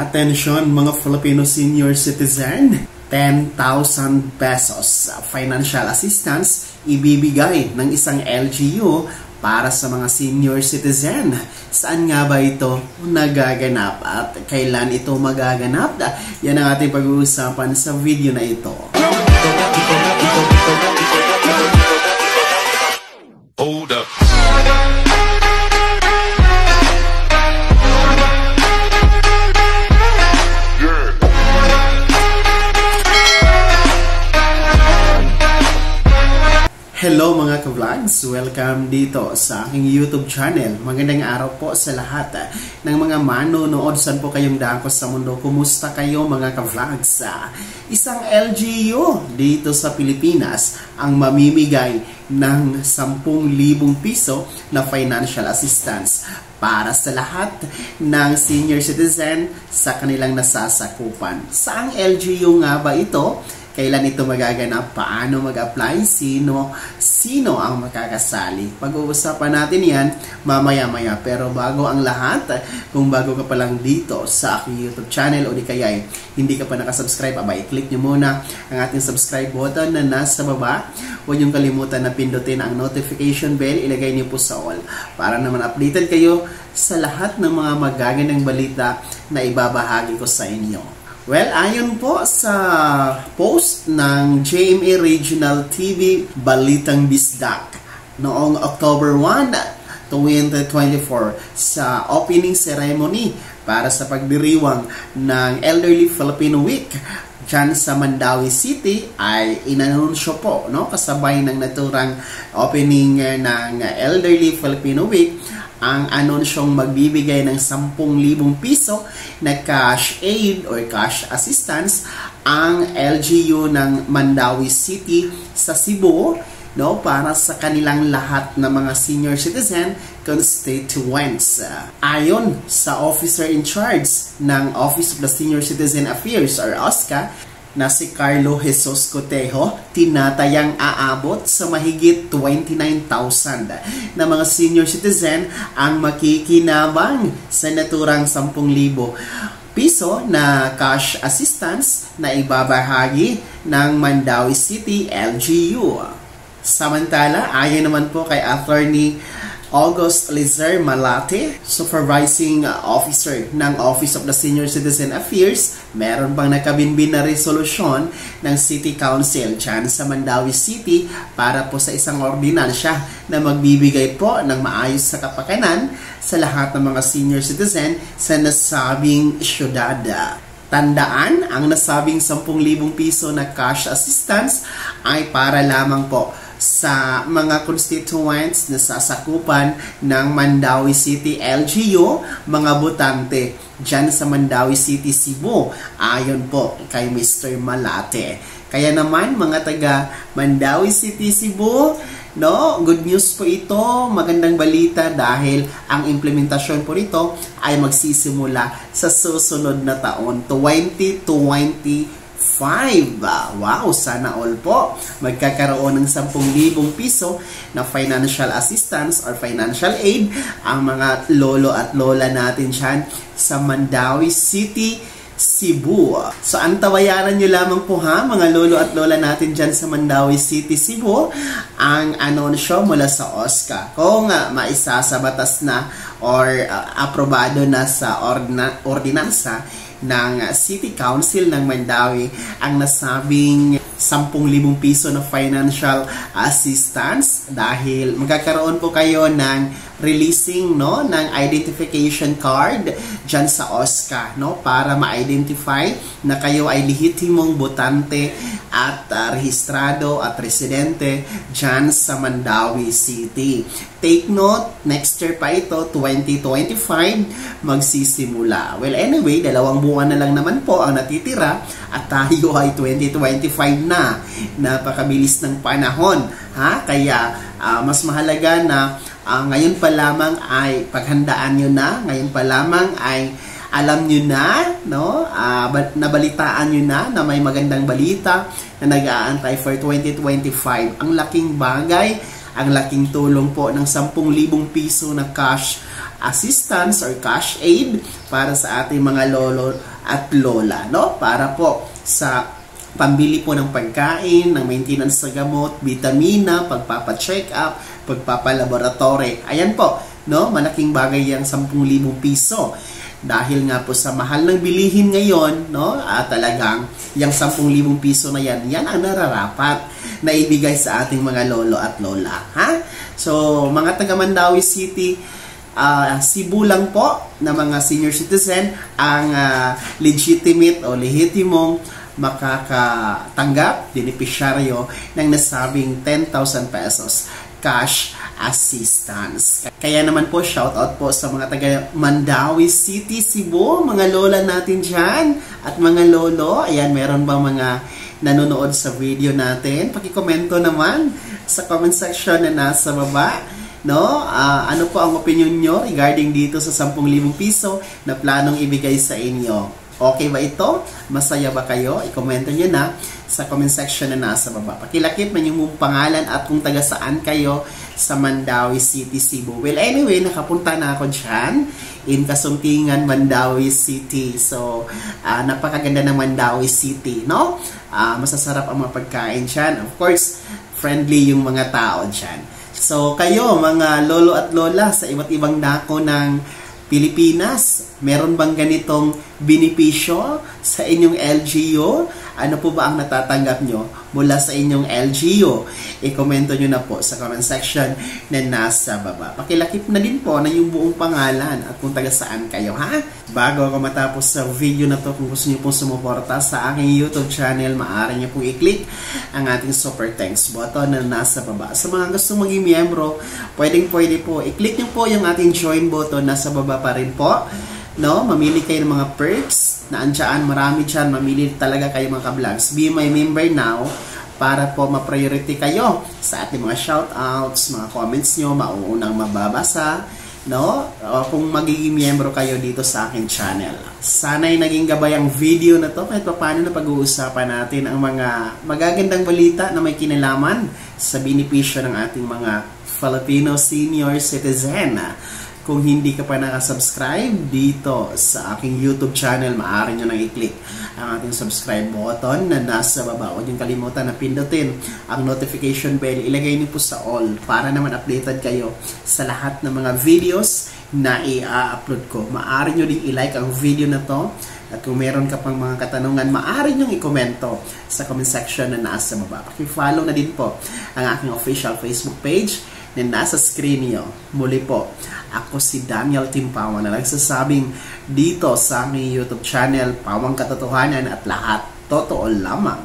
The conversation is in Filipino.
Attention mga Filipino senior citizen, 10,000 pesos financial assistance ibibigay ng isang LGU para sa mga senior citizen. Saan nga ba ito nagaganap at kailan ito magaganap? Yan ang ating pag-uusapan sa video na ito. Hold up. Hello mga ka-vlogs! Welcome dito sa aking YouTube channel. Magandang araw po sa lahat ng mga manonood. Saan po kayong dako sa mundo? Kumusta kayo mga ka-vlogs? Isang LGU dito sa Pilipinas ang mamimigay ng 10,000 piso na financial assistance para sa lahat ng senior citizen sa kanilang nasasakupan. Saang LGU nga ba ito? Kailan ito magaganap? Paano mag-apply? Sino ang makakasali? Pag-uusapan natin yan mamaya-maya. Pero bago ang lahat, kung bago ka pa lang dito sa aking YouTube channel o di kaya hindi ka pa nakasubscribe, i-click nyo muna ang ating subscribe button na nasa baba. Huwag niyong kalimutan na pindutin ang notification bell. Ilagay niyo po sa all para naman updated kayo sa lahat ng mga magagandang balita na ibabahagi ko sa inyo. Well, ayon po sa post ng GMA Regional TV Balitang Bisdak noong October 1, 2024 sa opening ceremony para sa pagdiriwang ng Elderly Filipino Week dyan sa Mandawi City ay inanunsyo po, kasabay ng naturang opening ng Elderly Filipino Week, ang anunsyong magbibigay ng 10,000 piso na cash aid or cash assistance ang LGU ng Mandawi City sa Cebu, para sa kanilang lahat ng mga senior citizen constituents. Ayon sa officer in charge ng Office of the Senior Citizen Affairs or OSCA, na si Carlo Jesus Cotejo, tinatayang aabot sa mahigit 29,000 na mga senior citizen ang makikinabang sa naturang 10,000 piso na cash assistance na ibabahagi ng Mandawi City LGU. Samantala, ayon naman po kay Attorney August Lizer Malate, Supervising Officer ng Office of the Senior Citizen Affairs, meron bang nakabinbin na resolusyon ng City Council dyan sa Mandawi City para po sa isang ordinansya na magbibigay po ng maayos sa kapakanan sa lahat ng mga senior citizen sa nasabing syudad. Tandaan, ang nasabing 10,000 piso na cash assistance ay para lamang po sa mga constituents na sasakupan ng Mandawi City LGU, mga botante dyan sa Mandawi City, Cebu, ayon po kay Mr. Malate. Kaya naman mga taga Mandawi City, Cebu, good news po ito, magandang balita dahil ang implementasyon po nito ay magsisimula sa susunod na taon, 2025. Wow, sana all po magkakaroon ng 10,000 piso na financial assistance or financial aid ang mga lolo at lola natin dyan sa Mandawi City, Cebu. So, antabayaran nyo lamang po mga lolo at lola natin dyan sa Mandawi City, Cebu, ang anunsyo mula sa OSCA. Kung maisasabatas na or aprobado na sa ordinansa ng City Council ng Mandawi ang nasabing 10,000 piso na financial assistance dahil magkakaroon po kayo ng releasing ng identification card dyan sa OSCA para ma-identify na kayo ay lehitimong botante at rehistrado at residente dyan sa Mandawi City. Take note, next year pa ito, 2025, magsisimula. Well, anyway, 2 buwan na lang naman po ang natitira at tayo ay 2025 na. Napakabilis ng panahon. Kaya mas mahalaga na ngayon pa lamang ay paghandaan nyo na, ngayon pa lamang ay alam nyo na, nabalitaan nyo na may magandang balita na nag-aantay for 2025. Ang laking bagay, ang laking tulong po ng 10,000 piso na cash assistance or cash aid para sa ating mga lolo at lola, no? Para po sa pambili po ng pagkain, ng maintenance sa gamot, vitamina, pagpapa-check up, pagpapalaboratory. Ayan po, no? Malaking bagay yang 10,000 piso. Dahil nga po sa mahal ng bilihin ngayon, no? Talagang yung 10,000 piso na yan ang nararapat na ibigay sa ating mga lolo at lola. Ha? So, mga taga Mandawi City, Cebu lang po na mga senior citizen ang legitimate o lehitimong makakatanggap, beneficiaryo ng nasabing 10,000 pesos cash assistance. Kaya naman po, shout out po sa mga taga Mandawi City, Cebu, mga lola natin dyan at mga lolo. Ayan, meron ba mga nanonood sa video natin? Pakikomento naman sa comment section na nasa baba. No? Ano po ang opinion nyo regarding dito sa 10,000 piso na planong ibigay sa inyo? Okay ba ito? Masaya ba kayo? I-komento nyo na sa comment section na nasa baba. Pakilakip man yung pangalan at kung taga saan kayo sa Mandawi City, Cebu. Well, anyway, nakapunta na ako dyan in Kasuntingan, Mandawi City. So, napakaganda ng Mandawi City, no? Masasarap ang mga pagkain dyan. Of course, friendly yung mga tao dyan. So, kayo, mga lolo at lola sa iba't ibang dako ng Pilipinas, meron bang ganitong benepisyo sa inyong LGU? Ano po ba ang natatanggap nyo mula sa inyong LGU? I-komento nyo na po sa comment section na nasa baba. Pakilakip na din po na yung buong pangalan at kung taga saan kayo, ha? Bago ako matapos sa video na to, kung gusto nyo pong sumuporta sa aking YouTube channel, maaari nyo pong i-click ang ating super thanks button na nasa baba. Sa mga gusto maging miyembro, pwede po, i-click nyo po yung ating join button, nasa baba pa rin po. No, mamili kayo ng mga perks na andyan, marami dyan, mamili talaga kayo mga ka-vlogs. Be my member now para po ma-priority kayo sa ating mga shoutouts, mga comments nyo, mauunang mababasa, no? Kung magiging miyembro kayo dito sa aking channel. Sana'y naging gabay ang video na to kahit paano na pag-uusapan natin ang mga magagandang balita na may kinalaman sa benepisyo ng ating mga Filipino senior citizen. Kung hindi ka pa nakasubscribe dito sa aking YouTube channel, maaari nyo nang i-click ang ating subscribe button na nasa baba. Huwag niyong kalimutan na pindutin ang notification bell. Ilagay niyo po sa all para naman updated kayo sa lahat ng mga videos na i-upload ko. Maaari nyo din i-like ang video na to. At kung meron ka pang mga katanungan, maaari nyong i-komento sa comment section na nasa baba. Paki-follow na din po ang aking official Facebook page na nasa screen niyo. Muli po, ako si Daniel Timpawan na nagsasabing dito sa aming YouTube channel, Pawang Katotohanan at lahat totoo lamang.